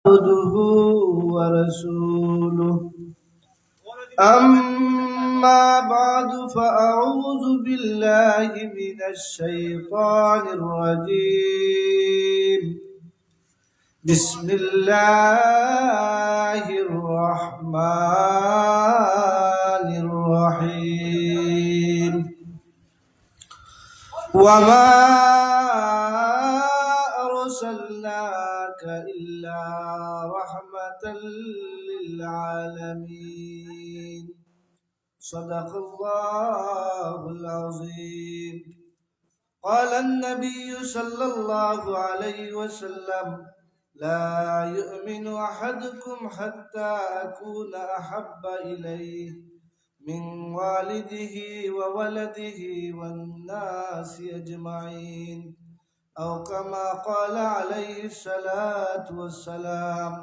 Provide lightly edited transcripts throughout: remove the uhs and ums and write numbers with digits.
عبده ورسوله أما بعد فأعوذ بالله من الشيطان الرجيم بسم الله الرحمن الرحيم وما أرسلناك إلا رحمة للعالمين صدق الله العظيم. قال النبي صلى الله عليه وسلم لا يؤمن أحدكم حتى أكون أحب إليه من والده وولده والناس أجمعين أو كما قال عليه الصلاة والسلام.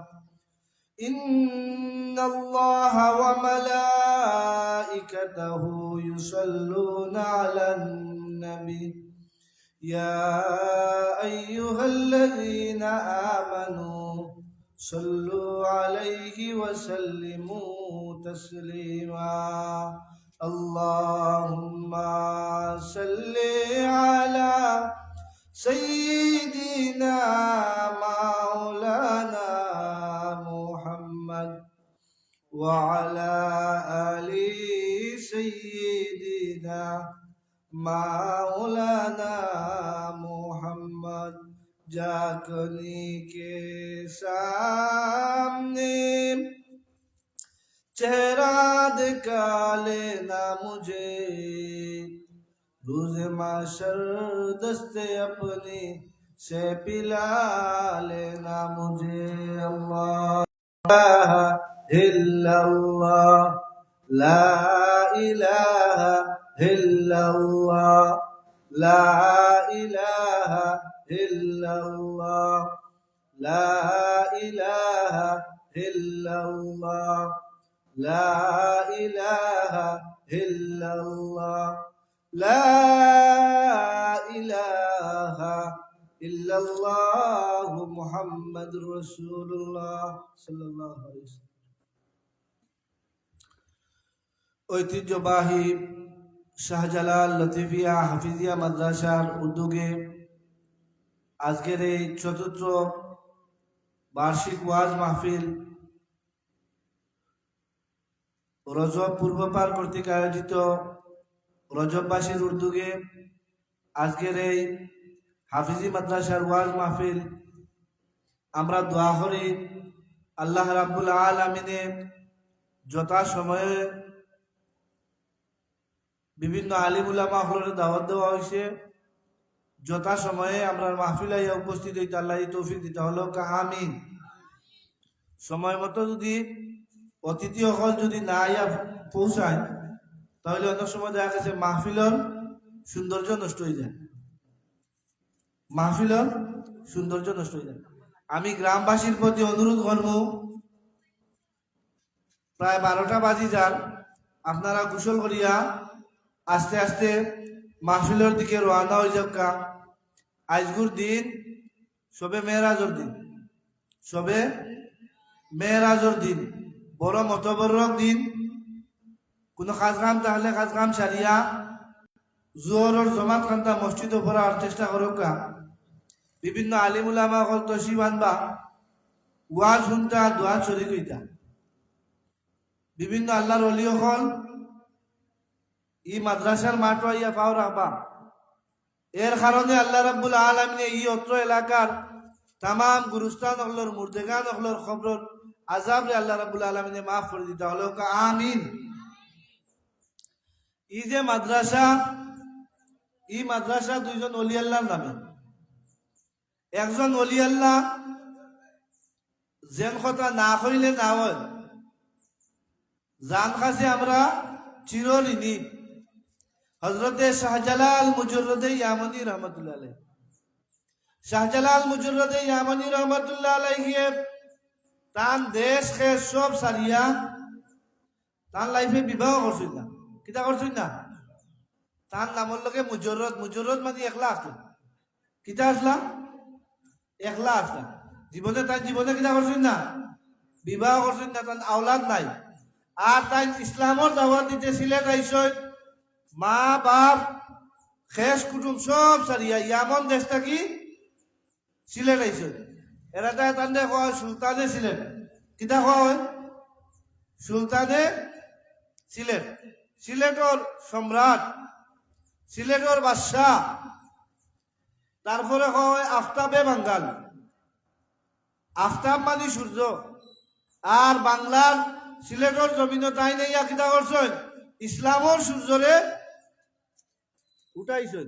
إن الله وملائكته يصلون على النبي يا أيها الذين آمنوا صلوا عليه وسلموا تسليما. اللهم صل على سيدنا مولانا محمد وعلى آل سيدنا مولانا محمد. जाकनी के सामने चेहरा दिखा लेना मुझे, रोज़ माशर दस्ते अपनी से पिला लेना मुझे। अल्लाह इल्लल्लाह ला इलाहा इल्लल्लाह ला इलाहा इल्लल्लाह ला इलाहा इल्लल्लाह ला इलाहा इल्लल्लाह ला इलाहा इल्लल्लाह मुहम्मदुर रसूलुल्लाह साल्लाल्लाहु अलैहि वसल्लम। ঐতিহ্যবাহী শাহজালাল লতিফিয়া হাফিজিয়া মাদ্রাসার উদ্যোগে আজকের এই চতুর্থ বার্ষিক ওয়াজ মাহফিল রজব পূর্বপার কর্তৃক আয়োজিত রজববাসীর উদ্যোগে আজকের এই হাফিজি মাদ্রাসার ওয়াজ মাহফিল আমরা দোয়া করি আল্লাহ রাব্বুল আলামিনে যথা সময়ে বিভিন্ন আলিম উলামা হলরে দাওয়াত দেওয়া হয়েছে, যথা সময়ে আমরা মাহফিলে উপস্থিত হইতে আল্লাহ তৌফিক দিতে হলো আমিন। সময় মতো যদি অতিথি সকল যদি না আইয়া পৌঁছায় তাহলে অনেক সময় দেখা গেছে মাহফিলের সৌন্দর্য নষ্ট হয়ে যায়, মাহফিলের সৌন্দর্য নষ্ট হয়ে যায়। আমি গ্রামবাসীর প্রতি অনুরোধ করব, প্রায় 12টা বাজি যার, আপনারা গোসল করিয়া আস্তে আস্তে মাহফিলের দিকে রওনা হয়ে যাকা। আজগুর দিন সবে মেরাজর দিন, সবে মেরাজর দিন, বড় মতবরক দিন। কোনো কাজ কাম তাহলে কাজ কাম সারিয়া জোহরের জমাত খান্তা মসজিদে পড়ার চেষ্টা করকা। বিভিন্ন আলিম উলামা হল তশরিফ আনবা, ওয়াজ শুনতা, দোয়া শরীক হইতা। বিভিন্ন আল্লাহর ওলি হল ই মাদ্রাসার মাঠ ইয়া পাও রাখবা। এর কারণে আল্লাহ রাব্বুল আলামিন এই অত্র এলাকার তাম গুরুস্থান হলর মুর্দেগান হলর খবর আজাব রে আল্লাহ রাব্বুল আলামিনে মাফ করে দিতে হলো আমিন। ই যে মাদ্রাসা, ই মাদ্রাসা দুইজন ওলি আল্লাহর নামে। একজন ওলি আল্লাহ যেন কথা না কইলে না হয়, জান কাছে আমরা চিরঋণী। হযরতে শাহজালাল মুজররদে ইয়ামানী রহমাতুল্লাহ আলাইহি, শাহজালাল মুজররদে ইয়ামানী রহমাতুল্লাহ আলাইহি তান দেশ কে সব সারিয়া তার লাইফে বিবাহ করছিল না, কিতা করছিল না, তার নামের লগে মুজররদ, মুজররদ মানে একলা আসলা, কিতা আসলা, একলা আসলা। জীবনে কিনা করছেন না, বিবাহ করছেন না, তার আওলাদ নাই। আর তাই ইসলামর দাওয়াত দিতে সিলেট আইসই, মা বাপ খেস কুটুম সব সারিয়া ইয়ামন দেশ থাকি সিলেট আইসই। এরা তাই তান্ডে কোয়া হয় সুলতানে সিলেট। কিতা কোয়া হয়? সুলতানে সিলেট, সিলেটর সম্রাট, সিলেটর বাদশাহ। তারপরে হয় আফতাবে বাঙ্গাল, আফতাব মানে সূর্য। আর বাংলার সিলেটর জমিন তাই নেই কিতা করছেন, ইসলামর সূর্যরে উঠাইছেন।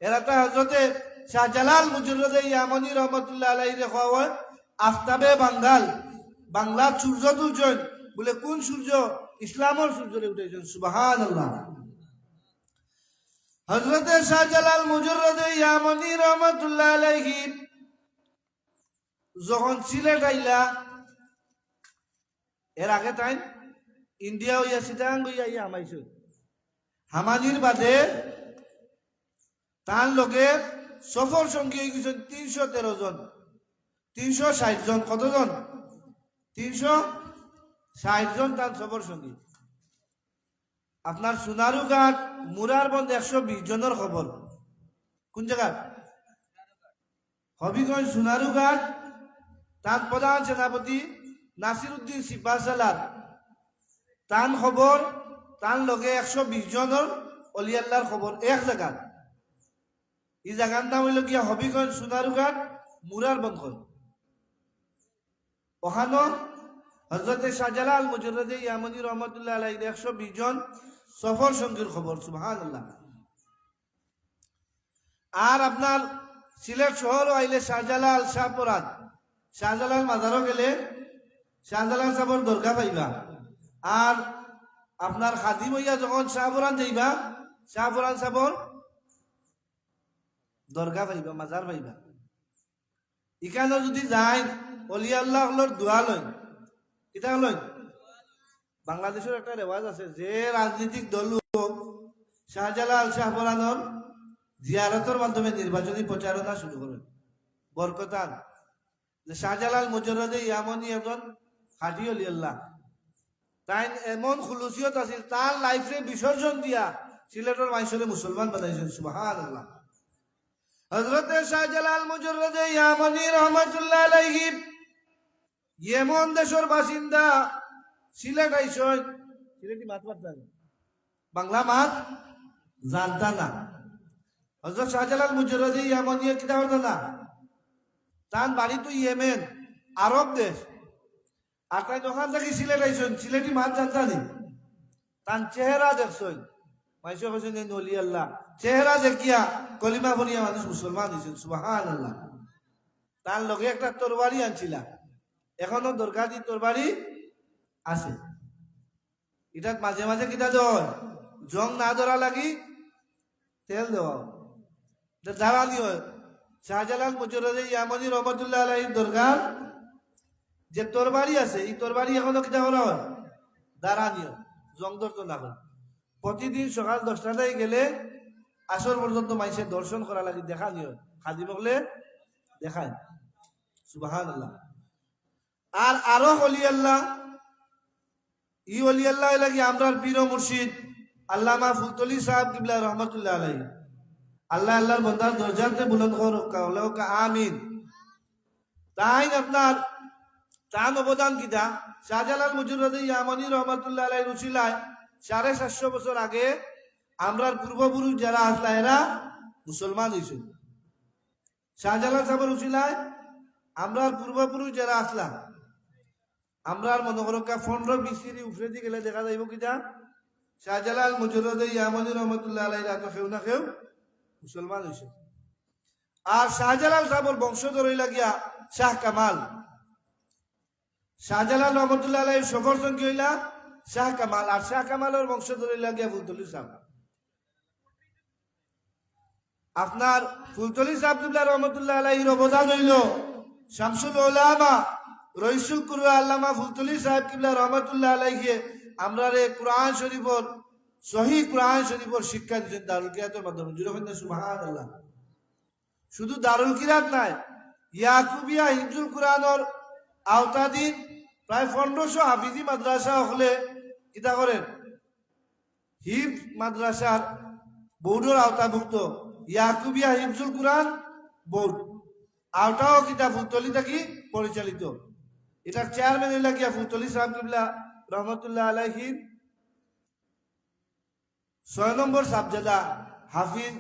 এরা তো হজরতে শাহজালাল মুজররদে ইয়ামানি রহমতুল্লাহ আলাইহি রেখা হয় আফতাবে বাঙ্গাল, বাংলার সূর্য তুলছেন। বলে কোন সূর্য? ইসলামর সূর্যরে উঠাইছেন। সুবহানাল্লাহ। হযরতে শাহজালাল মুজররদে ইয়ামানি রহমাতুল্লাহ আলাইহি যখন সিলেট আইলা, এর আগে তাই ইন্ডিয়া হইয়া সিটাং হইয়া ইয়া হামাইছে। হামানির বাদে তার লগে সফর সঙ্গী হয়ে গেছেন 313 জন, 360 জন। কতজন? 360 জন তার সফর সঙ্গী। আপনার সোনারুঘাট মুরার বন্ধ 120 জনের খবর। কোন জায়গা? হবিগঞ্জ সোনারুঘাট। তার প্রধান সেনাপতি নাসির উদ্দিন সিপাহসালার, তার খবর তার লগে 120 জনের অলিয়াল্লার খবর এক জায়গা। এই জায়গার নাম হইল গিয়া হবিগঞ্জ সোনারুঘাট মুরার বন্ধ। ওখানো হযরতে শাহজালাল মুজররদে ইয়ামানি রহমতুল্লাহ আলাইহি 120 জন সফর সঙ্গীর খবর। সুবহানাল্লাহ। আর আপনার সিলেট শহর আইলে শাহজালাল শাহপরান, শাহজালাল মাজারও গেলে শাহজালাল সাবর দরগা পাইবা। আর আপনার খাদিম হইয়া যখন শাহপরান যাইবা, শাহপরান সাবর দরগা পাইবা, মাজার পাইবা। এখানে যদি যাই অলি আল্লাহ দোয়া লই, কিতা লই? বাংলাদেশের একটা রেওয়াজ আছে যে রাজনৈতিক দল শাহজালাল শাহপরানর জিয়ারতের মাধ্যমে নির্বাচনী প্রচারণা শুরু করেন। বরকতান যে শাহজালাল মুজররদে ইয়ামানি একজন খাঁটি অলি আল্লাহ, তাই এমন খুলুসিয়ত আছিল তার লাইফে বিসর্জন দিয়া সিলেটের মানুষরে মুসলমান বানাইছেন। সুবহানাল্লাহ। হযরতে শাহজালাল মুজররদে ইয়ামানি রহমাতুল্লাহ আলাইহি ইয়েমন দেশের বাসিন্দা, সিলেট আইসন। সিলেটি মাত পারতেন, বাংলা মাত জানতা না। হযরত শাহজালাল মুজররদে ইয়ামানি কিতা করতেন না, তার বাড়ি তো ইয়েমেন, আরব দেশ। আর তাই ওখান থেকে সিলেট আইসন, সিলেটি মাত জানতা নি। তার চেহারা দেখছেন, মাইসে কইছেন এই অলি আল্লাহ। চেহারা দেখিয়া কলিমা পড়িয়া মানুষ মুসলমান হয়েছেন। সুবহানাল্লাহ। তার লগে একটা তরবারি আনছিলা, এখনো দরকারি তরবারি আছে। এটা মাঝে মাঝে কিতা দেওয়া, জং না ধরা লাগি তেল দেওয়া, জ্বালানি হয়। শাহজালাল মুজররদে ইয়ামানি রহমতুল্লাহ আলাইহির দরগার যে তরবারি আছে, এই তরবারি এখনো কিতা করা হয়, দাঁড়ানিও, জং ধরতো না হয়। প্রতিদিন সকাল 10টায় গেলে আসর পর্যন্ত মানুষের দর্শন করা লাগে, দেখা নিও, খাদি বকলে দেখায়। সুবহানাল্লাহ। আর আরো অলি আল্লাহ, ই অলি আল্লাহ লাগি আমরার পীর মুর্শিদ আল্লামা ফুলতলি সাহেব কিবলা রহমতুল্লাহ আলাইহি। আল্লাহ আল্লাহর বন্দার দরজাতে বুলন্দ করুক, আমিন। তাই আপনার তার অবদান কিতা, শাহজালাল মুজররদে ইয়ামানি রহমতুল্লাহ আলাইহির উসিলায় 750 বছর আগে আমরার পূর্বপুরুষ যারা আসলা এরা মুসলমান হয়েছে। শাহজালাল সাহেবের উসিলায় আমরার পূর্বপুরুষ যারা আসলা, আমরার মনে করো 15-20 সিঁড়ি উপরে দিয়ে গেলে দেখা যাইব কিতা শাহজালাল মুজররদে ইয়ামানি রহমতুল্লাহ আলাইহির আগে কেউ না কেউ মুসলমান হয়েছে। আর শাহজালাল সাহেবের বংশধর হইলা গিয়া শাহ কামাল। শাহজালাল রহমতুল্লাহ আলাইহির সফর সঙ্গী হইলা শাহ কামাল। আর শাহ কামালের বংশধর হইলা গিয়া ফুলতলি সাহেব। আপনার ফুলতলি সাহেব কিবলা রহমতুল্লাহ আলাইহির অবদান হইল শামসুল উলামা রইসুল কুরআন আল্লামা ফুলতলি সাহেব কিবলা রহমতুল্লাহ আলাইহি আমরার কুরআন শরীফর সহিহ কুরআন শরীফর শিক্ষা দিয়েছেন দারুল কিরাতের মাধ্যমে। জুড়ে বলেন সুবহানাল্লাহ। শুধু দারুল কিরাত নাই, ইয়াকুবিয়া হিফজুল কুরআনের আওতাধীন প্রায় 1500 হাফিজি মাদ্রাসা হলে কিতা করেন হিফজ মাদ্রাসার বোর্ডের আওতাভুক্ত ইয়াকুবিয়া হিফজুল কুরআন বোর্ড আওতাও কিতা ফুলতলি থাকি পরিচালিত। এটার চেয়ারম্যান হইলা গিয়া ফুলতলি সাহেব কিবলা রহমতুল্লাহ আলাইহির 6 নম্বর সাবজেদা হাফিজ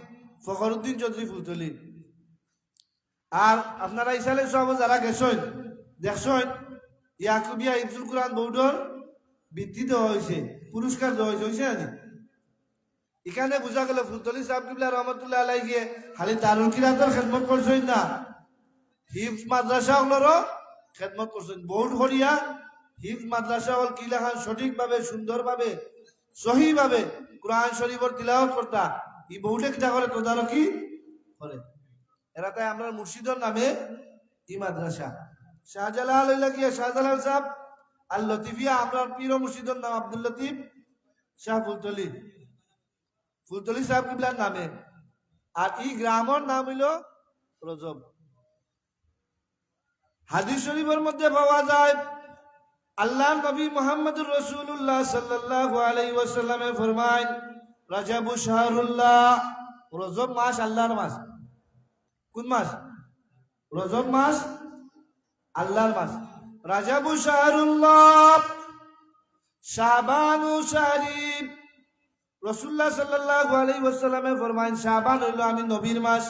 ফখরুদ্দিন চৌধুরী ফুলতলি। আর আপনারা ইসালে সব যারা গেছেন দেখছেন ইয়াকুবিয়া হিফজুল কুরআন বোর্ডের বৃত্তি দেওয়া হয়েছে, পুরস্কার দেওয়া হয়েছে না? এখানে বোঝা গেল ফুলতলি সাহেব কিবলা রহমতুল্লাহ আলাইহি খালি দারুল কিরাতের খেদমত করছেন না, হিফজ মাদ্রাসা হলেরও খেদমত করছেন। বোর্ড হরিয়া হিফজ মাদ্রাসা হল কি লেখান সঠিকভাবে সুন্দরভাবে সহিভাবে কোরআন শরীফের তিলাওয়াত করতা এই বোর্ডে কিটা করে তদারকি করে। এরা তাই আমরা মুর্শিদর নামে এই মাদ্রাসা শাহজালাল হইলা গিয়া শাহজালাল সাহেব আর লতিফিয়া আমরা পীর মুর্শিদর নাম আব্দুল লতিফ শাহ ফুলতলি, ফুলতলি সাহেব কিবলার নামে। আর এই গ্রামের নাম হইল রজব। হাদিস শরীফের মধ্যে পাওয়া যায় আল্লাহ নবী মুহাম্মদুর রাসূলুল্লাহ সাল্লাল্লাহু আলাইহি ওয়াসাল্লামে ফরমায় রজবু শাহরুল্লাহ, রজব মাস আল্লাহর মাস। কোন মাস? রজব মাস আল্লাহর মাস। রজবু শাহরুল্লাহ শাবানু শাহরিব, রাসূলুল্লাহ সাল্লাল্লাহু আলাইহি ওয়াসাল্লামে ফরমায় শাবান হইল আমি নবীর মাস,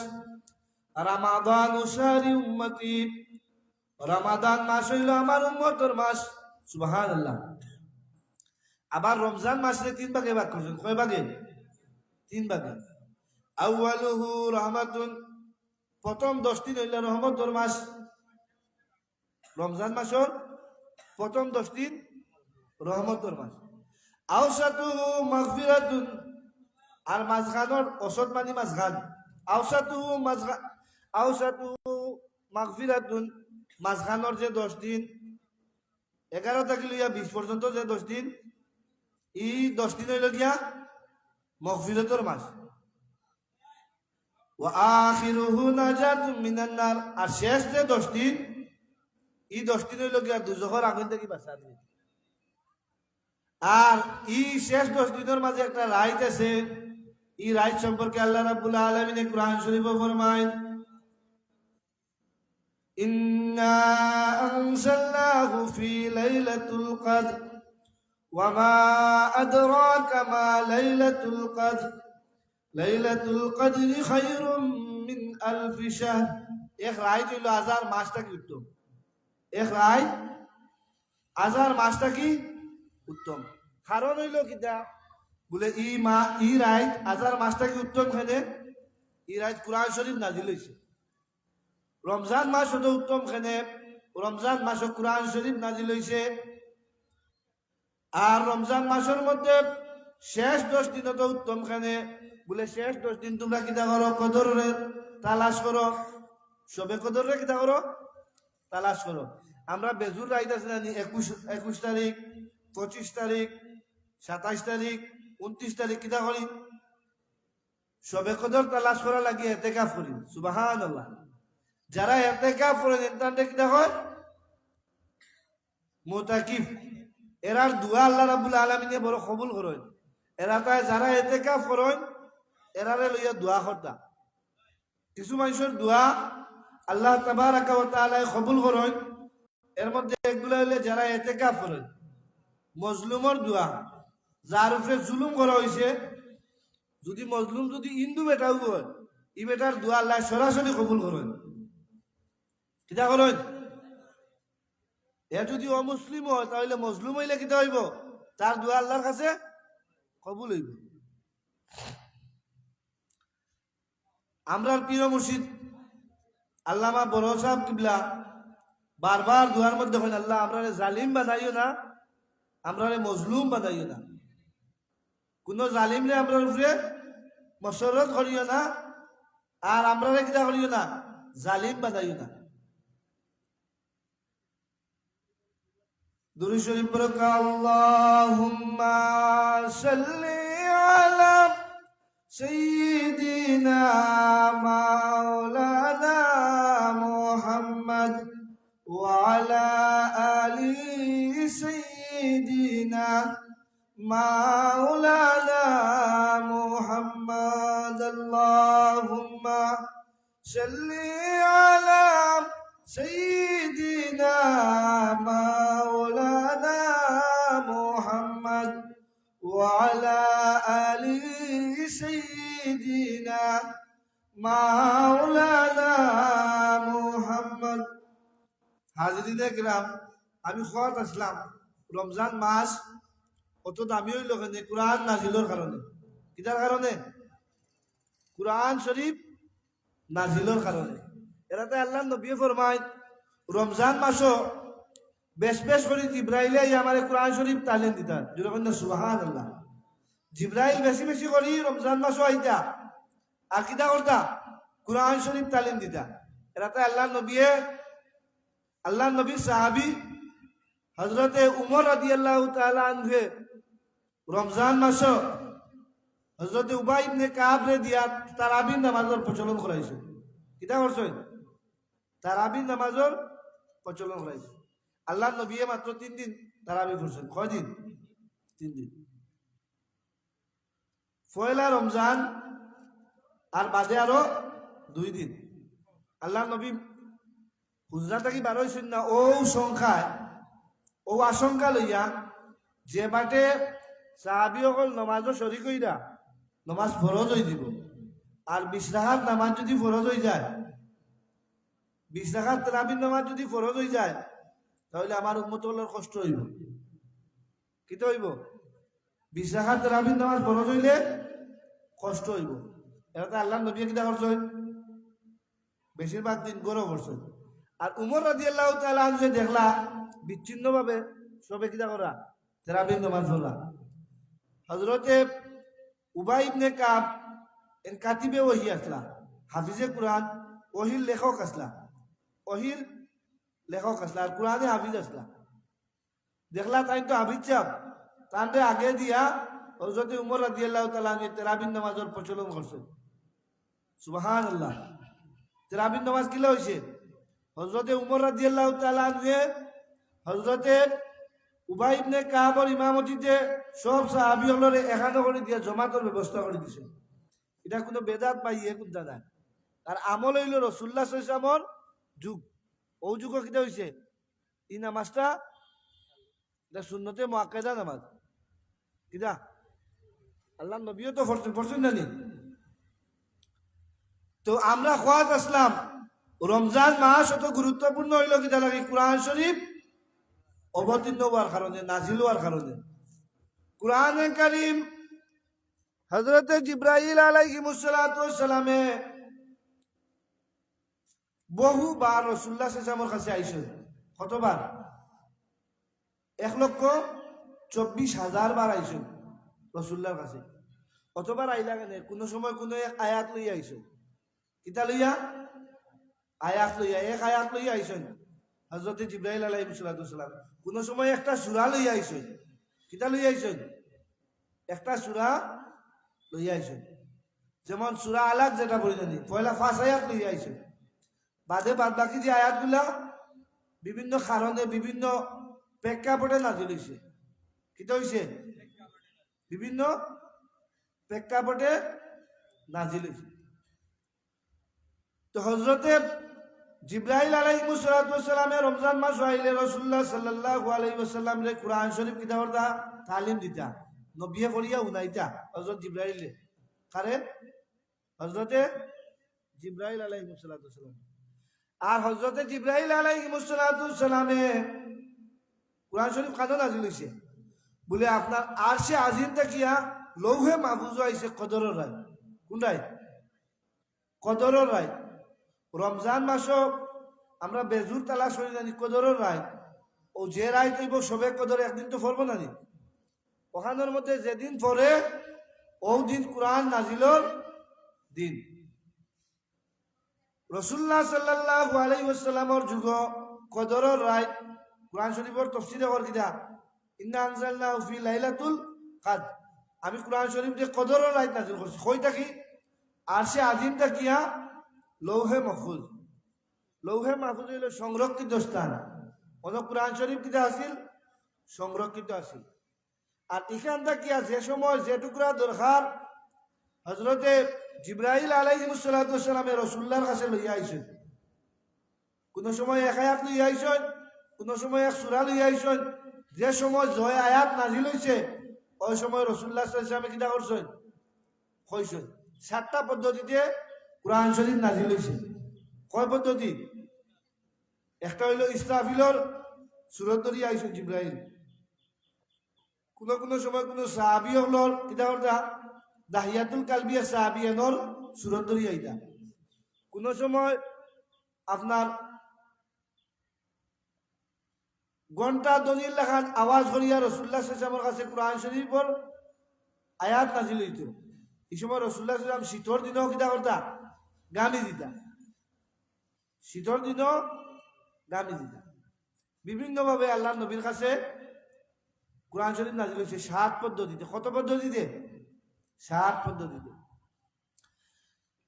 রমাদানু শাহরি উম্মতি, রমাদান মাস হইল আমার উম্মতের মাস। সুবহানাল্লাহ। আবার রমজান মাসে 3 ভাগে ভাগ করছেন। কয় ভাগে? 3 ভাগে। আউয়ালুহু রাহমাতুন, প্রথম 10 দিন হইল রহমতের মাস। রমজান মাসের প্রথম 10 দিন রহমতের মাস। আওসাতুহু মাগফিরাতুন, আর মাঝখানের অসত মানে মাঝখান। আওসাতুহু মাগফিরাতুন, মাঝখানের যে 10 দিন 11 থেকে লইয়া 20 পর্যন্ত যে 10 দিন এই 10 দিন হইল গিয়া মাগফিরাতের মাস। ওয়া আখিরুহু নাজাতুম মিনান নার, আর শেষ যে 10 দিন এই 10 দিন হইল গিয়া দুজখের আগুন থেকে বাঁচার দিন। আর এই শেষ 10 দিনের মাঝে একটা রাত আছে, এই রাত সম্পর্কে আল্লাহ রাব্বুল আলামিন কোরআন শরীফে ফরমায় ইন্না আনজালনাহু ফি লাইলাতুল কদর ওয়া মা আদরাকা মা লাইলাতুল কদর লাইলাতুল কদরি খায়রুম মিন আলফি শাহর। এক রাত হইল 1000 মাসটা কি উত্তম, এক রাত 1000 মাসটা কি উত্তম। কারণ হইল কিটা বলে ই রাত 1000 মাসটা কি উত্তম খেলে ই রাত কোরআন শরীফ নাজিল হইছে। রমজান মাস হতো উত্তম খেনে, রমজান মাস কোরআন শরীফ নাজিল হইছে। আর রমজান মাসের মধ্যে শেষ 10 দিন হতো উত্তম খেনে বলে শেষ 10 দিন তোমরা কিটা করো কদরের তালাশ করো, সবে কদরের কিটা করো তালাশ করো। আমরা বেজুর রাইত আছে জানি 21 তারিখ 25 তারিখ 27 তারিখ 29 তারিখ কিটা করি সবে কদর তালাশ করা লাগে এতেকাফ করি। সুবহানাল্লাহ। যারা এতেকাফ করেন তাদের কিটা হয় মুতাকিফ, এরার দোয়া আল্লাহ রাব্বুল আলামিনে বড় কবুল করেন। এরা তাই যারা এতেকাফ করেন এরারে লইয়া দোয়া করতা। কিছু মানুষের দোয়া আল্লাহ তাবারাকা ওয়া তাআলা কবুল করেন, এর মধ্যে এগুলো হইলে যারা এতেকাফ করেন। মজলুমর দোয়া, যার উপরে জুলুম করা হয়েছে, যদি মজলুম যদি হিন্দু বেটাও হয় ই বেটার দোয়া আল্লাহ সরাসরি কবুল করেন। কিতা করেন? এ যদি অমুসলিম হয় তাহলে মজলুম হইলে কিতা হইব তার দোয়া আল্লাহর কাছে কবুল হইব। আমরার পীর মুর্শিদ আল্লামা বড় সাহেব কিবলা বারবার দোয়ার মধ্যে হয় আল্লাহ আমরা জালিম বানাইও না, আমরা মজলুম বানাইও না, কোন জালিম রে আমরা উপরে মসরত করিও না, আর আমরা কিতা করিও না জালিম বানাইও না। দুরূদ শরীফ পড়ো আল্লাহুম্মা সাল্লি আলা সাইয়্যিদিনা মাওলানা মুহাম্মদ محمد وعلى آل سيدنا مولانا محمد اللهم صل على سيدنا مولانا محمد وعلى آل سيدنا مولانا محمد হাজিরিনে গ্রাম আমি খোয়াত আসলাম রমজান মাস অত দামি হইল কেন কোরআন নাজিলের কারণে কিটার কারণে কোরআন শরীফ নাজিলের কারণে এরাতে আল্লাহ নবী ফরমায় রমজান মাসও বেশ বেশ করে জিব্রাইলে আমার কোরআন শরীফ তালিম দিতাম যেরকম সুবহানাল্লাহ জিব্রাইল বেশি বেশি করি রমজান মাসও আইতা আর কিতা করতা কোরআন শরীফ তালিম দিতা এরাতে আল্লাহ নবীর সাহাবী হযরতে উমর রাদিয়াল্লাহু তাআলা আনহু রমজান মাস হযরতে উবাই ইবনে কাব রে দিয়া তারাবি নামাজের প্রচলন করাইছে কিতা করছে তারাবি নামাজের প্রচলন করাইছে আল্লাহ নবী মাত্র 3 দিন তারাবি করছেন কয় দিন 3 দিন পয়লা রমজান আর বাদে আরো 2 দিন আল্লাহ নবী হুজরা থাকি বার হইছেন না ও সংখ্যায় ও আশঙ্কা লইয়া যে বাটে সাহাবী সকল নমাজও শরীক হইরা নমাজ ফরজ হয়ে দিব আর 20 রাকাত নামাজ যদি ফরজ হয়ে যায় 20 রাকাত তারাবির নামাজ যদি ফরজ হয়ে যায় তাহলে আমার উম্মত হলোর কষ্ট হইব কিতে হইব 20 রাকাত তারাবির নামাজ ফরজ হইলে কষ্ট হইব এটা আল্লাহ নবী কিটা করছেন বেশিরভাগ দিন গরম করছেন আর উমর রাদিয়াল্লাহু তাআলা আনহু দেখলা বিচ্ছিন্নভাবে সবে কিটা করা তারাবির নামাজ পড়া হযরতে উবাই ইবনে কাব এর কাতিবে ওহী আসলা হাফিজে কুরআন ওহীর লেখক আসলা আর কুরআনে হাফিজ আসলা দেখলা তাই তো হাফিজ সাহেব তান্ডে আগে দিয়া হযরতে উমর রাদিয়াল্লাহু তাআলা আনহু তারাবির নামাজের প্রচলন করছেন সুবহানাল্লাহ তারাবির নামাজ কিলা হইছে হযরতে উমর রাদিয়াল্লাহু তাআলা আনহু হযরতে উবাই ইবনে কাবর ইমামতিতে সব সাহাবী হলরে এখানে করে দিয়া জমাতের ব্যবস্থা করে দিছে এটা কোনো বেদাত বা ইয়ে কুদা না আর আমল হইল রাসূলুল্লাহ সাল্লাল্লাহু আলাইহি ওয়াসাল্লামর যুগ ও যুগ কিটা হইছে এই নামাজটা এটা সুন্নতে মুআক্কাদা নামাজ কিটা আল্লাহ নবীও তো পড়ছেন না নি তো আমরা খোয়াত আসলাম রমজান মাস অত গুরুত্বপূর্ণ হইল কিটা লাগে কোরআন শরীফ অবতীর্ণ হওয়ার কারণে নাজিল হওয়ার কারণে কুরআনে কারীম হযরতে জিবরাইল আলাইহিস সালামে বহুবার রাসূলুল্লাহ সাল্লাল্লাহু আলাইহি ওয়াসাল্লামের কাছে আইছেন কতবার 1,24,000 বার আইছেন রাসূলুল্লাহর কাছে কতবার আইলা কেন কোন সময় কোন এক আয়াত লইয়া আইছেন কিতা লইয়া আয়াত লইয়া এক আয়াত লইয়া আইছেন হযরতে জিবরাইল আলাইহিস সালাম কোন সময় একটা সূরা লইয়া আইছেন কিতা লইয়া আইছেন একটা সূরা লইয়া আইছেন যেমন সূরা আলাক যেটা বলি জানি পয়লা 5 আয়াত লইয়া আইছেন বাদে বাদ বাকি যে আয়াতগুলা বিভিন্ন কারণে বিভিন্ন প্রেক্ষাপটে নাজিল হইছে কিতা হইছে বিভিন্ন প্রেক্ষাপটে নাজিল হইছে তো হযরতে জিবরাইল আলাইহিস সালামে রমজান মাস আইলে রাসূলুল্লাহ সাল্লাল্লাহু আলাইহি ওয়াসাল্লাম রে কুরআন শরীফ কিতাবটা তালিম দিতা নবিয়ে পড়িয়া উনাইতা হযরত জিবরাইল কারে হযরতে জিবরাইল আলাইহিস সালাম আর হযরতে জিবরাইল আলাইহিস সালামে কুরআন শরীফ কাদা নাজিল হইছে বলে আপনার আরশে আজিম তাকিয়া লৌহে মাহফুজ আইছে কদরের রায় কোন রায় কদরের রায় রমজান মাসও আমরা বেজুর তালাশ হয়ে জানি কদরের রায় ও যে রায় তৈব সবে কদর একদিন তো পড়বো না নি ওখানের মধ্যে যেদিন পড়ে ও দিন কোরআন নাজিলর দিন রাসূলুল্লাহ সাল্লাল্লাহু আলাইহি ওয়াসাল্লামর যুগ কদরের রায় কোরআন শরীফের তাফসীরে কর কিটা ইন্না আনজালনাহু ফি লাইলাতুল কদর আমি কোরআন শরীফ যে কদরের রায় নাজিল করছি কইটা কি আরশে আজিমটা কিয়া লৌহে মাহফুজ লৌহে মাহফুজ হইল সংরক্ষিত স্থান। অন কোরআন শরীফ কিতা আছিল সংরক্ষিত আছিল। আর এখানটা কি আছে যে সময় যে টুকরা দরকার হজরতে জিব্রাইল আলাইহিসসালামে রসুল্লাহর কাছে লইয়া আইসেন। কোন সময় এক আয়াত লইয়া আইসেন, কোন সময় এক সূরা লইয়া আইসেন। যে সময় জয় আয়াত নাজিল হইছে ওই সময় রসুল্লাহ সাল্লাল্লাহু আলাইহি ওয়াসাল্লামে কিতা করছেন কইছেন। 7টা পদ্ধতিতে কোরআন শরীফ নাজিল হইছে। কয় পদ্ধতি? একটা হইল ইসরাফিলর সূরত ধরিয়া আইসেন জিব্রাইল। কোন সময় কোন সাহাবী হলর কিতা করতা দাহিয়াতুল কালবিয়া সাহাবিয়ানর সূরত ধরিয়া আইতা। কোন সময় আপনার ঘন্টা দলিল লেখান আওয়াজ করিয়া রাসূলুল্লাহ সাল্লাল্লাহু আলাইহি ওয়াসাল্লামের কাছে কোরআন শরীফের আয়াত নাজিল হইত। এই সময় রাসূলুল্লাহ সাল্লাল্লাহু আলাইহি ওয়াসাল্লাম শীতর দিনও কিতা করতা গামি দিতা। শীতর দিনও গামি দিতা। বিভিন্নভাবে আল্লাহ নবীর কাছে কোরআন শরীফ নাজিল হয়েছে 7 পদ্ধতিতে। কত পদ্ধতিতে? 7 পদ্ধতিতে।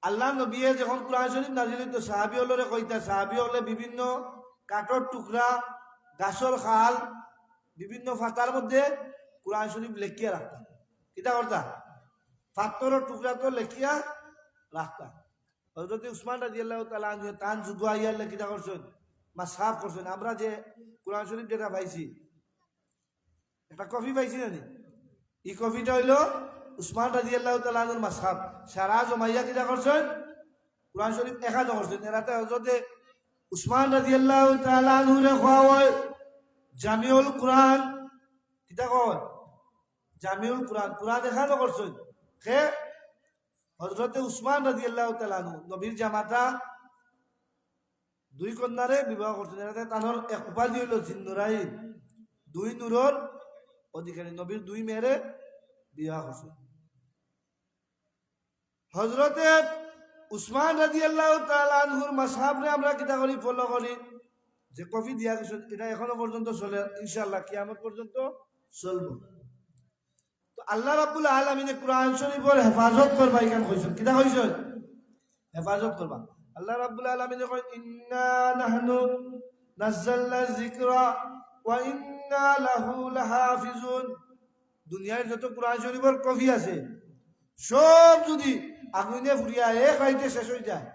আল্লাহ নবী যখন কোরআন শরীফ নাজিল হইতো সাহাবী হলরে কইতা, সাহাবী হলে বিভিন্ন কাঠর টুকরা গাছর খাল বিভিন্ন ফাতার মধ্যে কোরআন শরীফ লেখিয়া রাখতাম। কিতা করতা? পাথরের টুকরা তো লেখিয়া রাখতাম। হযরত উসমান রাদিয়াল্লাহু তাআলা আনহু তান যুগ আইয়ালে কিতা করছেন মাসহাফ করছেন। আমরা যে কোরআন শরীফ যেটা পাইছি একটা কপি পাইছি না? এই কপিটা হইল উসমান রাদিয়াল্লাহু তাআলা আনহুর মাসহাফ। সারা জমাইয়া কিতা করছেন কোরআন শরীফ একাদা করছেন। এরাতে হযরতে উসমান রাদিয়াল্লাহু তাআলা আনহুরে কোয়া হয় জামিউল কুরআন। কিতা কয়? জামিউল কুরআন। কুরআন একাদা করছেন কে? হযরতে উসমান রাদিয়াল্লাহু তাআলা আনহু। নবীর জামাতা 2 কন্যারে বিবাহ করছেন। এরাতে তানোর এক উপাধি হইল জিন্নুরাইন, 2 নূরের অধিকারী। নবীর 2 মেয়েরে বিবাহ করছেন। হযরতে উসমান রাদিয়াল্লাহু তাআলা আনহুর মাসহাবরে আমরা কিতা করি ফলো করি। যে কফি দিয়া গেছে এটা এখনো পর্যন্ত চলে, ইনশাআল্লাহ কিয়ামত পর্যন্ত চলবে। তো আল্লাহ রাব্বুল আলামিনে কোরআন শরীফের হেফাজত করবা ইখান কইছেন। কিতা কইছেন? হেফাজত করবা। আল্লাহ রাব্বুল আলামিনে কয় ইন্না নাহনু নাযালনা যিকরা ওয়া ইন্না লাহু লাহাফিজুন। দুনিয়ার যত কোরআন শরীফের কফি আছে সব যদি আগুনে ফুরিয়া এক রাইতে শেষ হয়ে যায়,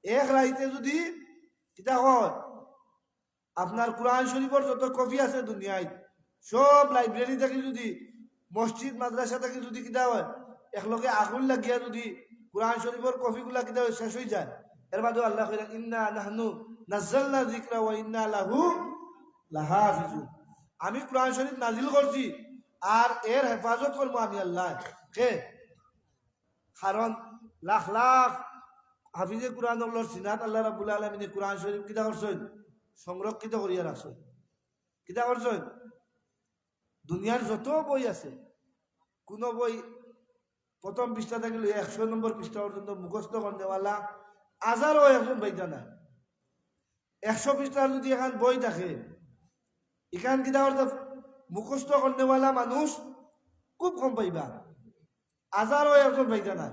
এক রাইতে যদি কিতা হয় আপনার কোরআন শরীফের যত কপি আছে দুনিয়ায় সব লাইব্রেরি থেকে যদি মসজিদ মাদ্রাসা থেকে যদি কিতা হয় একলগে আগুন লাগিয়া যদি কোরআন শরীফের কপিগুলা কিতা হয় শেষ হয়ে যায়, এর বাদেও আল্লাহ কইলেন ইন্না নাহনু নাযালনা যিকরা ওয়া ইন্না লাহু লাহাফিজুন। আমি কোরআন শরীফ নাজিল করছি আর এর হেফাজত করবো আমি আল্লাহ। কে? কারণ লাখ লাখ হাফিজে কোরআন সিনাত আল্লাহ রাব্বুল আলামিনে কোরআন শরীফ কিতা করছেন সংরক্ষিত করিয়া রাখছেন। কিতা করছেন? দুনিয়ার যত বই আছে কোন বই প্রথম পৃষ্ঠা থেকে 100 নম্বর পৃষ্ঠা পর্যন্ত মুখস্থ করনেওয়ালা হাজারও একজন বইটা না। 100 পৃষ্ঠার যদি এখন বই থাকে এখান কিতা করতে মুখস্থ করনেওয়ালা মানুষ খুব কম পাইবা, হাজারও একজন পাইতা না।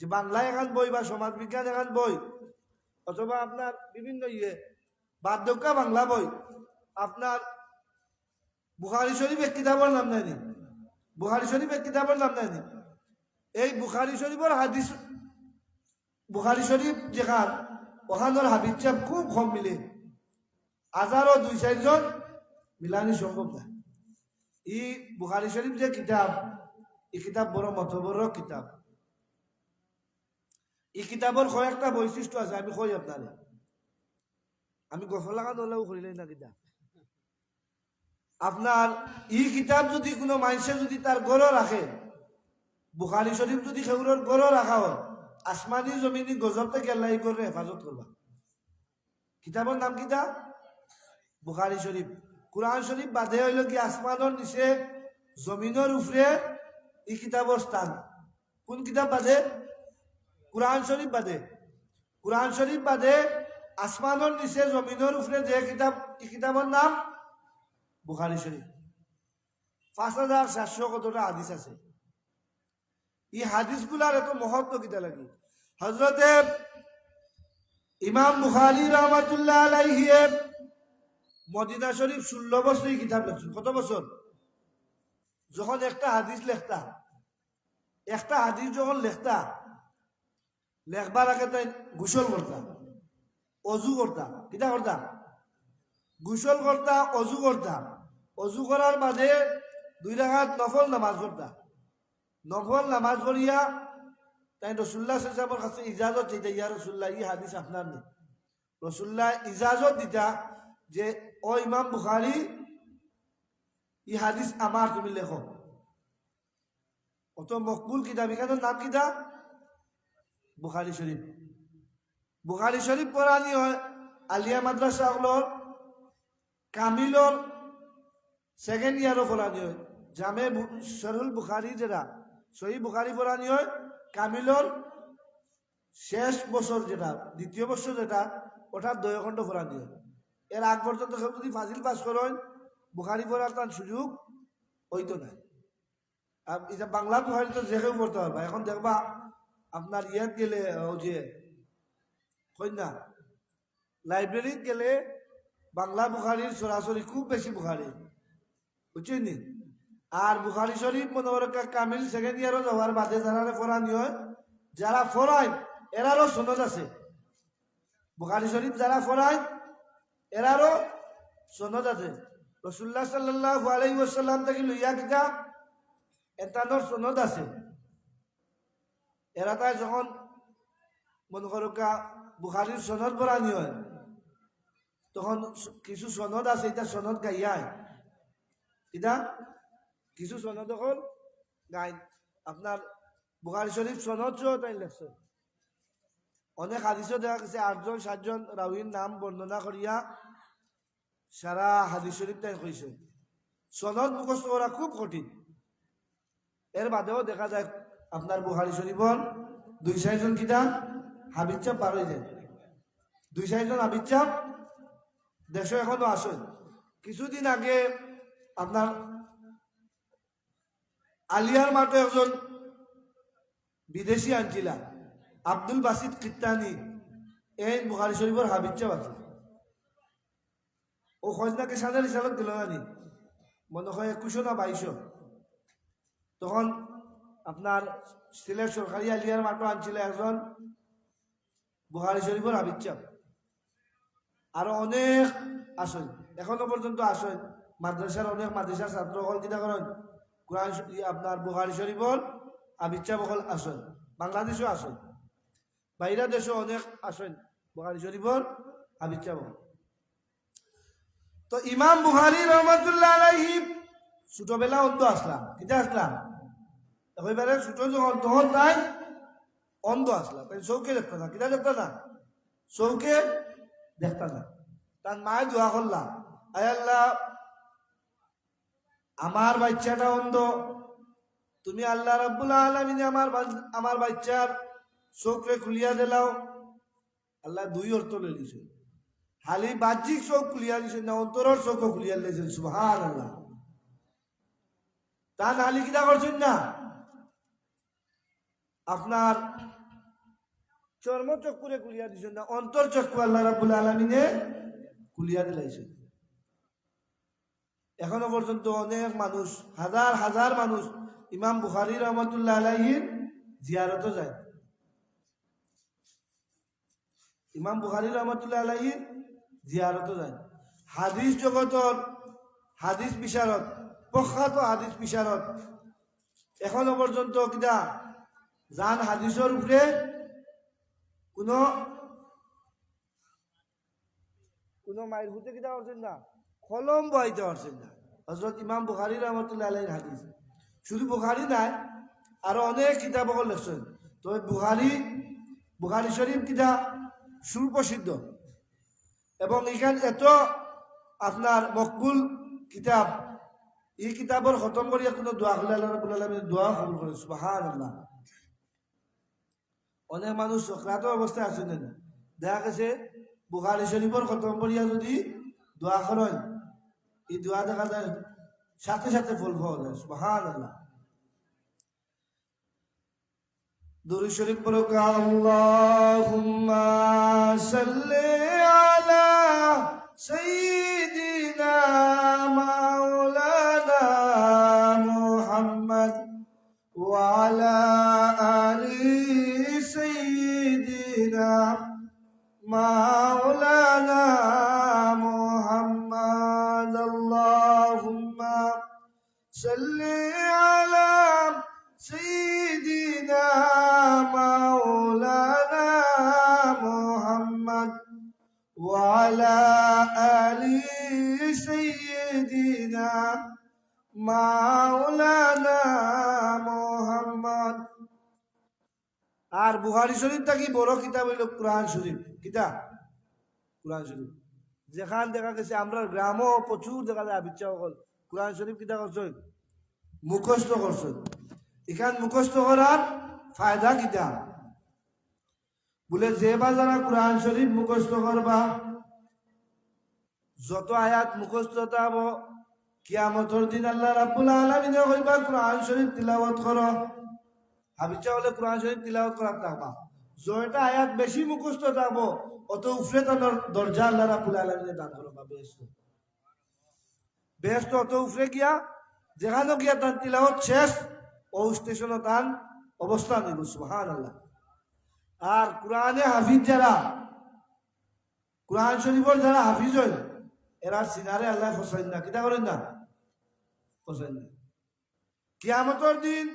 যে বাংলা এখন বই বা সমাজ বিজ্ঞান এখন বই অথবা আপনার বিভিন্ন বার্ধক্য বাংলা বই আপনার বুখারী শরীফ এক কিতাবের নাম নাই। বুখারী শরীফ এক কিতাবের নাম নাই। এই বুখারী শরীফের হাদিস বুখারী শরীফ যেখান ওখানোর হাদিস চাপ খুব কম মিলে, হাজারও 2-4 জন মিলানি সম্ভব না। এই বুখারী শরীফ যে কিতাব এই কিতাব বড় মতবর কিতাব। এই কিতাবের কয়েকটা বৈশিষ্ট্য আছে আমি কই আপনারে, আমি গফ লাগান হলেও করিলেই না কিতাব। আপনার এই কিতাব যদি কোনো মানুষে যদি তার গড় রাখে, বুখারী শরীফ যদি সেগুলোর গড় রাখা হয় আসমানি জমিনি গজব থেকে আল্লাহ করে হেফাজত করবা। কিতাবের নাম কিতা? বুখারী শরীফ। কোরআন শরীফ বাদে হইল কি আসমানের নিচে জমিনের উপরে এই কিতাবের স্থান। কোন কিতাব বাদে? কোরআন শরীফ বাদে। কোরআন শরীফ বাদে আসমানের নিচে জমিনের উপরে যে কিতাব এই কিতাবের নাম বুখারী শরীফ। 5700 কতটা হাদিস আছে। এই হাদিসগুলার এত মহত্ব কিতা লাগে। হযরতে ইমাম বুখারী রহমাতুল্লাহ আলাইহি মদিনা শরীফ 16 বছর কিতাব লিখছেন। কত বছর? যখন একটা হাদিস যখন লেখতা, লেখবার আগে তাই গোসল করতা, অজু করতা। কিতা করতা? গোসল করতা, অজু করতা। অজু করার বাদে 2 রাকাত নফল নামাজ করতা। নফল নামাজ করিয়া তাই রসুল্লাহ সাল্লাল্লাহু কাছে ইজাজত দিতা, ইয়া রসুল্লাহ এই হাদিস আপনার নেই। রসুল্লাহ ইজাজত দিতা যে ও ইমাম বুখারী এই হাদিস আমার, তুমি লেখো। অত মকবুল কিতাব, এখানে নাম কিতা? বুখারী শরীফ। বুখারী শরীফ পড়ানি হয় আলিয়া মাদ্রাসা হলোর কামিলর 2nd ইয়ারও পড়ানি হয়। জামে শরহুল বুখারী যেটা সহিহ বুখারী পড়ানি হয় কামিলর শেষ বছর, যেটা 2য় বছর, যেটা ওটার 2 খণ্ড পড়ানি হয়। এর আগ পর্যন্ত কেউ যদি ফাজিল পাস করেন বুখারী পড়ার তার সুযোগ হইতো না। আর এটা বাংলা বুখারী তো যে কেউ পড়তে পারবা। এখন দেখবা আপনার ইয়াত গেলে, ও যে কই না লাইব্রেরিত গেলে বাংলা বুখারীর সরাসরি খুব বেশি বুখারী, বুঝছেন নি? আর বুখারী শরীফ মনে করে কামিল 2nd ইয়ারও যাওয়ার বাদে যারা পড়ানি হয়, যারা পড়ায় এরারও সনদ আছে। বুখারী শরীফ যারা পড়ায় এরারও সনদ আছে। রাসূলুল্লাহ সাল্লাল্লাহু আলাইহি ওয়াসাল্লাম থেকে লইয়া কিতা এতানোর সনদ আছে। এরা তাই যখন মনে করো বুখারীর সনদ পড়ানি হয় তখন কিছু সনদ আছে, এটা সনদ গাইয়ায়, এটা কিছু সনদ এখন গাই। আপনার বুখারী শরীফ সনদ তাই লেখছে। অনেক হাদিসও দেখা গেছে 8জন 7জন রাউয়ির নাম বর্ণনা করিয়া সারা হাদিস শরীফ তাই কইছে। সনদ মুখস্থ করা খুব কঠিন। এর বাদেও দেখা যায় আপনার বুখারী শরীফর 2-4জন কিতা হাবিজ চাপ পার হয়ে যায়। 2-4জন হাবিজ চাপ দেশে এখনো আসে। কিছুদিন আগে আপনার আলিয়ার মাঠে একজন বিদেশি আনছিলা আব্দুল বাসিত কিত্তানি, এই বুখারী শরীফর হাবিজ চাপ আছে। ও খজনাকে সাদের হিসাবে দিল না, মনে হয় 21 না 22। তখন আপনার সিলেট সরকারি আলিয়ার মাঠে আনছিল একজন বুখারী শরীফর হাবিজ চাপ। আরো অনেক আসেন, এখনো পর্যন্ত আসেন। মাদ্রাসার অনেক মাদ্রাসার ছাত্র হল কিনা করেন কোরআন আপনার বুখারী শরীফর হাবিজ চাপ হল আসেন। বাংলাদেশও আসেন, বাইরা দেশও অনেক আসেন বুখারী শরীফর হাবিজ চাপ। তো ইমাম বুখারী রহমাতুল্লাহ আলাইহি ছোটবেলা অন্ধ আসলাম। কিতা আসলাম? এবারে ছোট যখন তখন তাই অন্ধ আসলাম, তাই চৌকে দেখতে না। কিতা দেখতে না? চৌকে দেখতে না। তার মায়ে দোয়া করলাম, আয় আল্লাহ আমার বাচ্চাটা অন্ধ, তুমি আল্লাহ রাব্বুল আলামিন আমার বাচ্চার চোখে খুলিয়া দিলাও। আল্লাহ 2 অর্থ লই দিছে, খালি বাহ্যিক চোখ খুলিয়া দিছে না, অন্তরের চোখও খুলিয়া দিয়েছেন। সুবহানাল্লাহ। তা নালি কিনা করছেন না, আপনার চর্ম চক্ষুরে খুলিয়া দিছেন না, অন্তর চক্ষু আল্লাহ রাব্বুল আলামিনে খুলিয়া দিলাইছেন। এখনো পর্যন্ত অনেক মানুষ, হাজার হাজার মানুষ ইমাম বুখারী রহমাতুল্লাহ আলাইহির জিয়ারতে যায়। ইমাম বুখারী রহমাতুল্লাহ আলাইহির জিয়ারতে যায়। হাদিস জগতর হাদিস বিশারদ, প্রখ্যাত হাদিস বিশারদ, এখনো পর্যন্ত কিনা জান হাদিসের উপরে কোনো মায়ের হুতে কিনা পারছেন না, কলম বইতে পারছেন না। হযরত ইমাম বুখারী রহমাতুল্লাহ আলাইহির হাদিস। শুধু বুখারী নাই, আরো অনেক কিতাব লিখছেন। তবে বুখারী শরীফ কিতা সুপ্রসিদ্ধ এবং এখানে এত আপনার মকবুল কিতাব। এই কিতাবর খতম করিয়া কোনো দোয়া করলে আল্লাহ রাব্বুল আলামিন দোয়া কবুল করে। সুবহানাল্লাহ। অনেক মানুষ সক্রান্ত অবস্থায় আছেন, দেখা গেছে বুখারী শরীফর খতম করিয়া যদি দোয়া করেন, এই দোয়া দেখা যায় সাথে সাথে ফল পাওয়া যায়। সুবহানাল্লাহ। দুরূদ শরীফ পড়ুক। আল্লাহুম্মা সাল্লি আলা সাইয়্যিদিনা মাওলানা মুহাম্মদ ওয়া আলা আলি সাইয়্যিদিনা মাওলানা মুহাম্মদ। আল্লাহুম্মা সাল্লি আলা সাইয়্যিদিনা মাওলানা মুহাম্মদ ওয়া আলা আলি সাইয়্যিদিনা মাওলানা মুহাম্মদ। আর বুখারী শরীফ থাকি বড় কিতাব হইল কোরআন শরীফ। কিতাব কোরআন শরীফ যেখান দেখা গেছে আমরা গ্রামও প্রচুর দেখা যায় আবিচ্ছা হল কোরআন শরীফ কিতাব করছেন মুখস্থ করছেন। এখান মুখস্থ করার ফায়দা কিতা বলে যে বা যারা কোরআন শরীফ মুখস্থ করবা যত আয়াত মুখস্থ থাকব কিয়ামতের দিন আল্লাহ রাব্বুল আলামিনে কইবা কোরআন শরীফ তিলাওয়াত করো। হাবিচা হলে কোরআন শরীফ তিলাওয়াত করার থাকবা। যটা আয়াত বেশি মুখস্থ থাকবো অত উফরে তার দরজা আল্লাহ রাব্বুল আলামিনে দান করবা। বেহেশত অত উফরে গিয়া যেখানে গিয়া তার তিলাওয়াত শেষ ও স্টেশনে তার অবস্থান নিব। সুবহানাল্লাহ। আর কোরআনে হাফিজ যারা কোরআন শরীফের যারা হাফিজ হয় এরা সিনারে আল্লাহ ফসাইন না। কিতা করেন না? ফসাইন না। কিয়ামতের দিন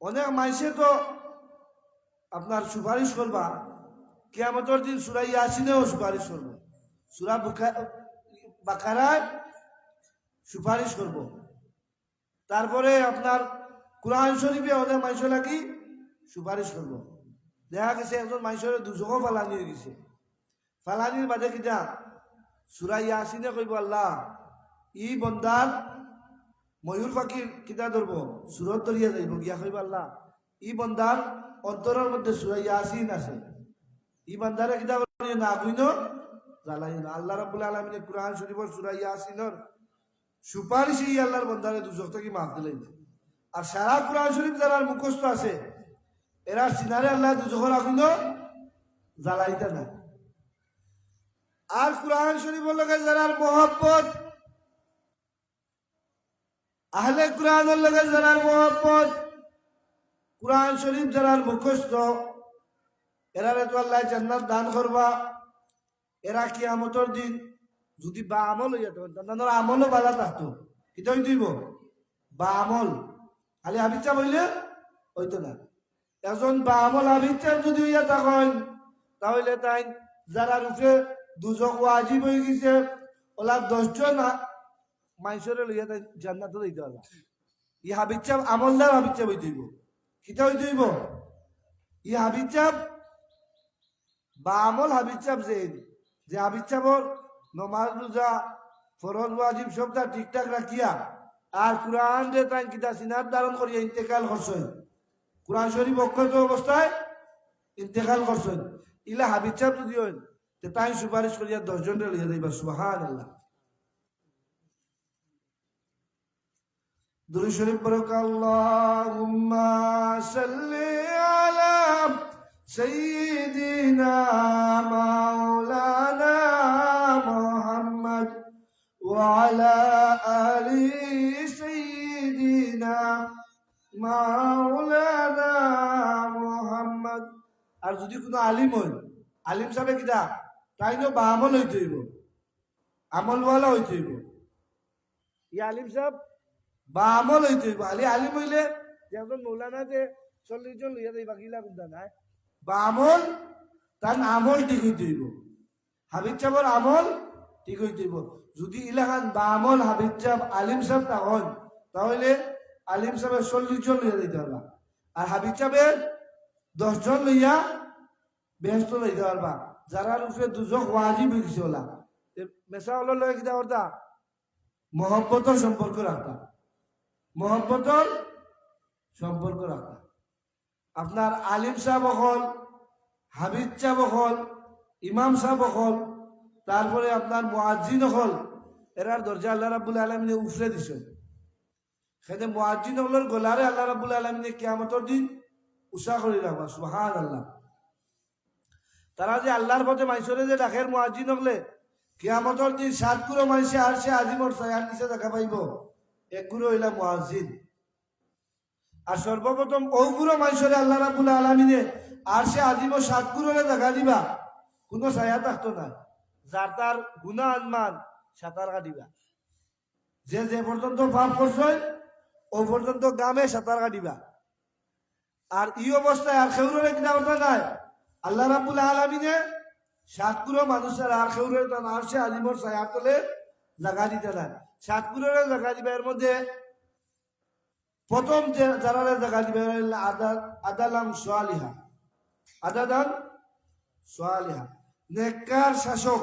অনেক মাইসে তো আপনার সুপারিশ করবা। কিয়ামতের দিন সূরা ইয়াসিনেও সুপারিশ করব, সূরা বাকারায় সুপারিশ করব। তারপরে আপনার কোরআন শরীফে অনেক মাইসে লাগি সুপারিশ করব। দেখা গেছে একজন মাইসের দুজকও ফালানি হয়ে গেছে। ফালানির বাদে কিতা সূরা ইয়াসিনে কইব আল্লাহ ই বন্দার ময়ূর পাখির কিতা ধরবো সুরত ধরিয়া যাইব গিয়া কইব আল্লাহ ই বন্দার অন্তরের মধ্যে সূরা ইয়াসিন আছে। ই বান্দারে কিতা না বুঝনো জ্বালাই না। আল্লাহ রাব্বুল আলামিনে কোরআন শরীফের সূরা ইয়াসিনের সুপারিশই আল্লাহর বন্দারে দুজক থেকে মাফ দিলেন। আর সারা কোরআন শরীফ যারা মুখস্থ আছে এরা সিনারে আল্লাহ দুজকের আগুন জ্বালাইতে না। আর কোরআন শরীফের লগে যারা মহব্বত আহলে কোরআনের লগে যারা মহব্বত কোরআন শরীফ যারা মুখস্থ এরারে তো আল্লাহ জান্নাত দান করবা। এরা কিয়ামতের দিন যদি বা আমল হইয়া তাদের আমলও বাধা থাকতো কিতাই দিব বা আমল খালি হাবিচ্ছা বললে হইতো না। একজন বা আমল হাবিচ্ছা যদি হইয়া থাকেন তাহলে তাই যারা রূপে দুজক ওয়াজিব হয়ে গেছে ওলা 10 জন মানুষের লইয়া তাই জান্নাত দিতে হবে। ই হাবিচ্ছা আমলদার হাবিচ্ছা হইতে হইব। কিতা হইতে হইব? ই হাবিচ্ছা বা আমল হাবিচ্ছা যে হাবিচ্ছাবর নমাজ রোজা ফরজ ওয়াজিব সবটা ঠিকঠাক রাখিয়া আর কোরআন রে তাই কিতা সিনার ধারণ করিয়া ইন্তেকাল করছেন। কোরআন শরীফ অক্ষত অবস্থায় ইন্তেকাল করছেন। ইলা হাবিচ্ছা যদি হয় তাই সুপারিশ করিয়া 10 জনের লইয়া যাইবা। সুবহানাল্লাহ। দুরূদ শরীফ পড়ুক। আল্লাহুম্মা সাল্লি আলা সাইয়্যিদিনা মাওলানা মুহাম্মদ ওয়া আলা আলি সাইয়্যিদিনা মাওলানা মুহাম্মদ। আর যদি কোনো আলিম হয় আলিম সাহেব কিতা তাইনো বা আমল হইতে হইব, আমলওয়ালা হইতে হইব। ই আলিম সাহেব বা আমল হইতে হইব। আলিম হইলে যেমন মৌলানা যে 40 জন লইয়া যাই বাকিলা গুন্দা নাই বা আমল তার আমল ঠিক হইতে হইব। হাবিব সাহেবের আমল ঠিক হইতে হইব। যদি ইলাকান বা আমল হাবিব সাহেব আলিম সাহেব তখন তাহলে আলিম সাহেবের 40 জন লইয়া যাইতে পারবা আর হাবিব সাহেবের 10 জন লইয়া বেহেশত লইতে পারবা। যারা রূপে দুজক ওয়াজিব হয়ে গেছে ওলা মেসা হলো লয়ে কিতা করতা মহব্বতর সম্পর্ক রাখতা, মহব্বতর সম্পর্ক রাখতা। আপনার আলিম সাহেব হল, হাবিব সাহেব হল, ইমাম সাহেব হল, তারপরে আপনার মুয়াজ্জিন হল, এরার দরজা আল্লাহ রাব্বুল আলামিনে উফরে দিছেন। সেখানে মুয়াজ্জিন হলোর গলারে আল্লাহ রাব্বুল আলামিনে কিয়ামতের দিন উষা করে রাখবা সুবহানাল্লাহ। তারা যে আল্লাহর পথে মাইসরে যে ডাকের মুয়াজ্জিন হলে কিয়ামতের দিন 7 গুরো মাইসে আর সে আজিমর ছায়ার নিচে দেখা পাইব। এক গুরু হইলা মুয়াজ্জিন। আর সর্বপ্রথম ওগুলো মাইসরে আল্লাহ রাব্বুল আলামিনে আর সে আজিম 7 গুরুরে দেখা দিবা, কোনো ছায়া থাকতো না। যার তার গুনাহ আনমান সাঁতার কাটিবা, যে যে পর্যন্ত পাপ করছে ও পর্যন্ত গামে সাঁতার কাটিবা। আর এই অবস্থায় আর খেউরের কিনা কথা নাই, আল্লাহ রাব্বুল আলামিনে 7 গুরু মানুষের আর খেউরের তান আর সে আজিমর ছায়া তলে জায়গা দিতে নাই। 7 গুরুরে জায়গা দিবা, এর মধ্যে প্রথম যে যারা জায়গা দিবে আদালাম সোয়ালিহা, আদাদান সোয়ালিহা, নেককার শাসক,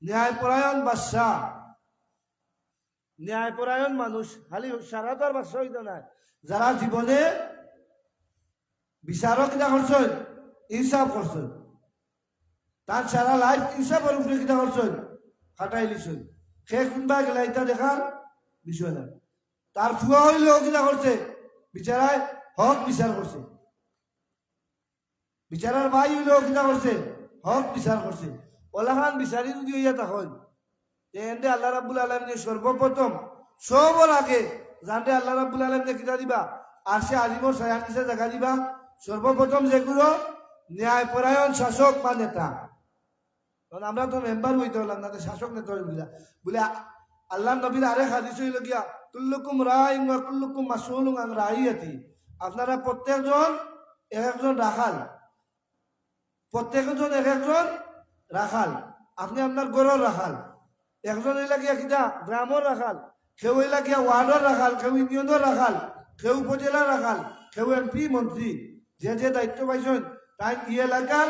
ন্যায়পরায়ণ বাদশাহ, ন্যায়পরায়ণ মানুষ। খালি সারা তার বাদশাহ হইতে নাই, যারা জীবনে বিচারক কিনা করছেন, ইনসাফ করছেন, তার সারা লাইফ ইনসাফের উপরে কিনা করছেন, খাটাই লিছেন। সে কোনবা গেলা এটা দেখার বিষয় না। তার ফুয়া হইলেও কিনা করছে, বিচারায় হক বিচার করছে। বিচারার ভাই হইলেও কিনা করছে, হক বিচার করছে। ওলাখান বিচারি যদি হইয়া তখন এন্ডে আল্লাহ রাব্বুল আলামিনে সর্বপ্রথম সবর আগে জানতে আল্লাহ রাব্বুল আলামিনে কিনা দিবা, আর সে আজিমর ছায়ার নিচে জায়গা দিবা। সর্বপ্রথম যেগুলো ন্যায়পরায়ণ শাসক বা নেতা, কারণ আমরা তো মেম্বার হইতে হলাম না, শাসক নেতা হইলা বলে আল্লাহ নবীর আরেক হাদিস হইল গিয়া কুল্লুকুম রাইন ওয়া কুল্লুকুম মাসউলুন আন রাইয়াতি। আপনারা প্রত্যেকজন এক একজন রাখাল, প্রত্যেকজন এক একজন রাখাল। আপনি আপনার গরুর রাখাল, একজন হইলা গিয়া কিনা গ্রামের রাখাল, কেউ হইলা গিয়া ওয়ার্ডের রাখাল, কেউ ইউনিয়নের রাখাল, কেউ উপজেলার রাখাল, কেউ এমপি মন্ত্রী, যে যে দায়িত্ব পাইছেন তাই ই এলাকার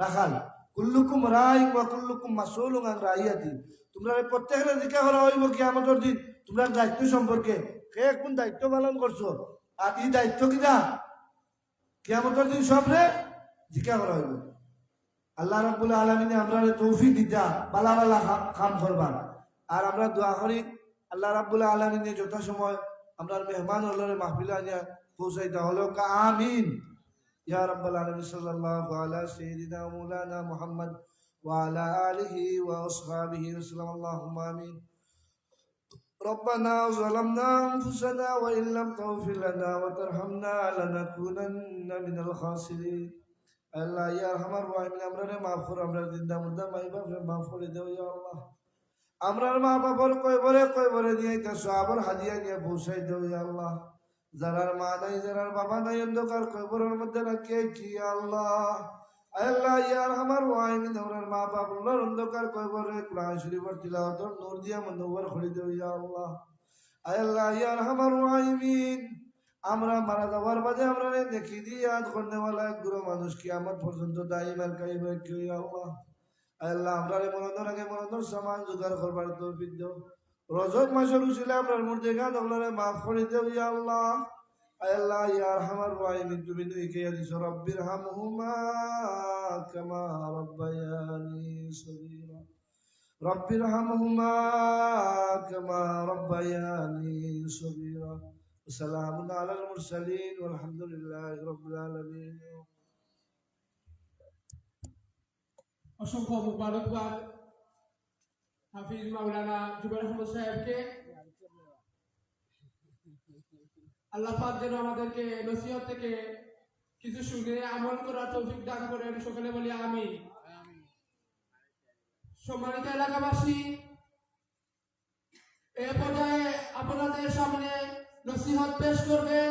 রাখাল। কুল্লুকুম রাইন ওয়া কুল্লুকুম মাসউলুন আন রাইয়াতি। তোমরা প্রত্যেকের জিজ্ঞাসা করা হইব কিয়ামতের দিন তোমরা দায়িত্ব সম্পর্কে, কে কোন দায়িত্ব পালন করছো, আর এই দায়িত্ব কিনা কিয়ামতের দিন সবরে জিজ্ঞাসা করা হইব। আল্লাহ রাব্বুল আলামিনে আমরা তৌফিক দিতা বালা বালা কাম করবার। আর আমরা দোয়া করি আল্লাহ রাব্বুল আলামিনে যথা সময় আমরা মেহমান হলরে মাহফিলে আনিয়া পৌঁছাইতা হলো কা আমিন ইয়া রাব্বাল আলামিন। সাল্লাল্লাহু আলা সাইয়্যিদিনা মাওলানা মুহাম্মদ ওয়া আলা আলিহি ওয়া আসহাবিহি ওয়াসাল্লাম। আল্লাহুম্মা আমিন। ربنا ظلمنا أنفسنا وإن لم تغفر لنا وترحمنا لنكونن من الخاسرين। আল্লাহ ইয়া আরহামার রাহিমিন, আমরারে মাফ করো, আমরা জিন্দা মুর্দা মাই বাপরে মাফ করে দাও ইয়া আল্লাহ। আমরার মা বাবার কয়বরে নিয়ে তা সওয়াবের হাদিয়া নিয়ে পৌঁছাই দাও ইয়া আল্লাহ। যারার মা নাই, যারার বাবা নাই, অন্ধকার কয়বরের মধ্যে রাখিয়ে কি আল্লাহ। আল্লাহ ইয়া আরহামার রাহিমিন, আমরার মা বাবার অন্ধকার কয়বরে কোরআন শরীফের তিলাওয়াতের নূর দিয়া মনোবর করে দাও ইয়া আল্লাহ। আল্লাহ ইয়া আরহামার রাহিমিন, আমরা মারা যাওয়ার বাদে আমরা দেখি দিয়াত করনেওয়ালা এক গুরু মানুষ কিয়ামত পর্যন্ত দায়ী আর কাইবে কি আল্লাহ। আল্লাহ আমরা মরণের আগে মরণের সামান জোগাড় করবার তৌফিক দাও। রজব মাসের উসিলে আমরার মুর্দেগান ওগুলোরে মাফ করে দেও ইয়া আল্লাহ। আল্লাহ ইয়া আরহামার রাহিমিন, তুমি লিখে দিছো রব্বির হামহুমা কামা রাব্বায়ানি সগীরা, রব্বির হামহুমা কামা রাব্বায়ানি সগীরা। وسلام على المرسلين والحمد لله رب العالمين। অসংখ্য মুবারকবাদ হাফিজ মাওলানা জুবাইর আহমদ সাহেবকে। আল্লাহ পাক যেন আমাদেরকে নসিহত থেকে কিছু শুনে আমল করার তৌফিক দান করেন, সকলে বলি আমিন। সম্মানিত এলাকাবাসী, এ পর্যায়ে আপনাদের সামনে নসিহত পেশ করবেন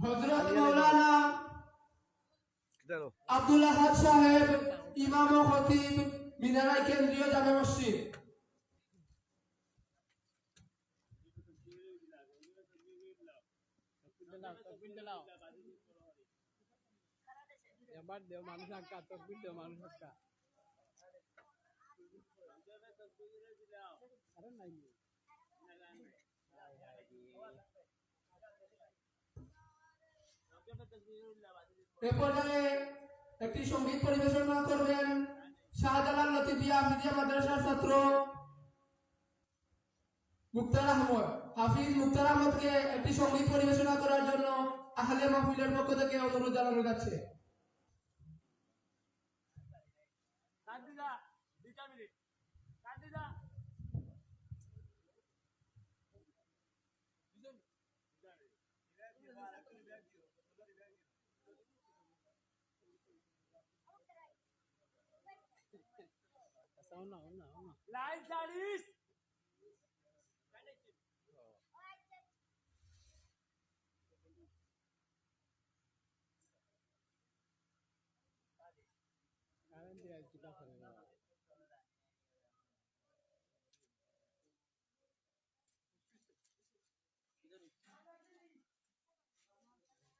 হযরত মাওলানা আব্দুল আহাদ সাহেব, ইমাম ও খতিব, মিনারাই কেন্দ্রীয় জামে মসজিদ। এ পর্যায়ে একটি সঙ্গীত পরিবেশনা করবেন শাহজালাল লতিফিয়া মিডিয়া মাদ্রাসার ছাত্র মুক্তার আহমদ। হাফিজ মুক্তার আহমদকে একটি সঙ্গীত পরিবেশনা করার জন্য আহলে মাহফিলের পক্ষ থেকে অনুরোধ জানানো যাচ্ছে। লাইন সারিস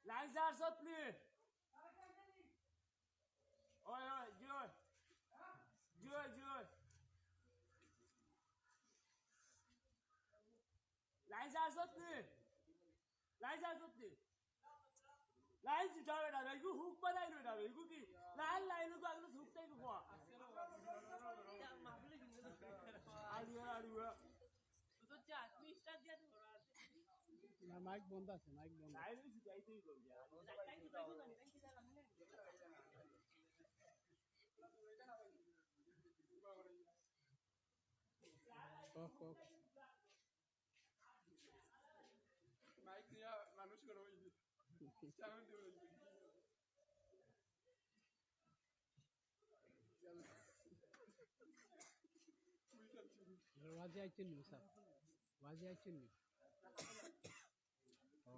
লাইন সার সতলি ওই ওই জয় জয় জয় লাইন সার সতলি লাইন সার সতলি লাইন সিটাবে না ইগু হুক বানাই না ইগু কি লাইন লাইন ইগু আগলো হুকটাই গো আলিয়া আলিয়া না মাইক বন্ধ আছে মাইক বন্ধ লাইন সিটাইতেই গো কক কক মাইক নিয়ে মানুষ করে वाजे आइचन नी सर वाजे आइचन नी ओ